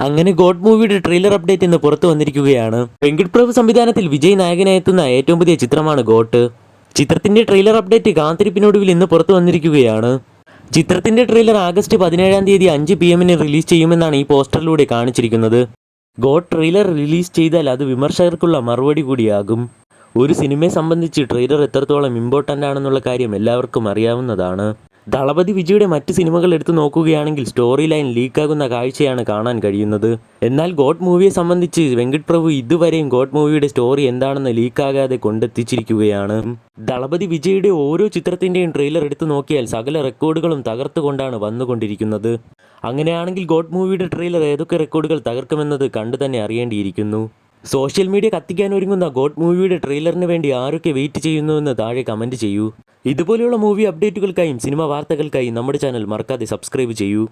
അങ്ങനെ ഗോഡ് മൂവിയുടെ trailer update ഇന്ന് പുറത്തു വന്നിരിക്കുകയാണ്. വെങ്കട് പ്രഭു സംവിധാനത്തിൽ വിജയ് നായകനായി എത്തുന്ന ഏറ്റവും പുതിയ ചിത്രമാണ് ഗോട്ട്. ചിത്രത്തിന്റെ ട്രെയിലർ അപ്ഡേറ്റ് കാത്തിരിപ്പിനൊടുവിൽ ഇന്ന് പുറത്തു വന്നിരിക്കുകയാണ്. ചിത്രത്തിന്റെ ട്രെയിലർ ആഗസ്റ്റ് 17-ാം തീയതി 5 PM റിലീസ് ചെയ്യുമെന്നാണ് ഈ പോസ്റ്ററിലൂടെ കാണിച്ചിരിക്കുന്നത്. ഗോട്ട് ട്രെയിലർ റിലീസ് ചെയ്താൽ അത് വിമർശകർക്കുള്ള മറുപടി കൂടിയാകും. ഒരു സിനിമയെ സംബന്ധിച്ച് ട്രെയിലർ എത്രത്തോളം ഇമ്പോർട്ടൻ്റ് ആണെന്നുള്ള കാര്യം എല്ലാവർക്കും അറിയാവുന്നതാണ്. ദളപതി വിജയുടെ മറ്റ് സിനിമകൾ എടുത്തു നോക്കുകയാണെങ്കിൽ സ്റ്റോറി ലൈൻ ലീക്കാകുന്ന കാഴ്ചയാണ് കാണാൻ കഴിയുന്നത്. എന്നാൽ ഗോഡ് മൂവിയെ സംബന്ധിച്ച് വെങ്കട് പ്രഭു ഇതുവരെയും ഗോഡ് മൂവിയുടെ സ്റ്റോറി എന്താണെന്ന് ലീക്കാകാതെ കൊണ്ടെത്തിച്ചിരിക്കുകയാണ്. ദളപതി വിജയുടെ ഓരോ ചിത്രത്തിൻ്റെയും ട്രെയിലർ എടുത്തു നോക്കിയാൽ സകല റെക്കോർഡുകളും തകർത്തുകൊണ്ടാണ് വന്നുകൊണ്ടിരിക്കുന്നത്. അങ്ങനെയാണെങ്കിൽ ഗോഡ് മൂവിയുടെ ട്രെയിലർ ഏതൊക്കെ റെക്കോർഡുകൾ തകർക്കുമെന്നത് കണ്ടു തന്നെ അറിയേണ്ടിയിരിക്കുന്നു. സോഷ്യൽ മീഡിയ കത്തിക്കാൻ ഒരുങ്ങുന്ന ഗോഡ് മൂവിയുടെ ട്രെയിലറിന് വേണ്ടി ആരൊക്കെ വെയിറ്റ് ചെയ്യുന്നുവെന്ന് താഴെ കമൻറ്റ് ചെയ്യൂ. ഇതുപോലെയുള്ള മൂവി അപ്ഡേറ്റുകൾക്കായും സിനിമ വാർത്തകൾക്കായും നമ്മുടെ ചാനൽ മറക്കാതെ സബ്സ്ക്രൈബ് ചെയ്യൂ.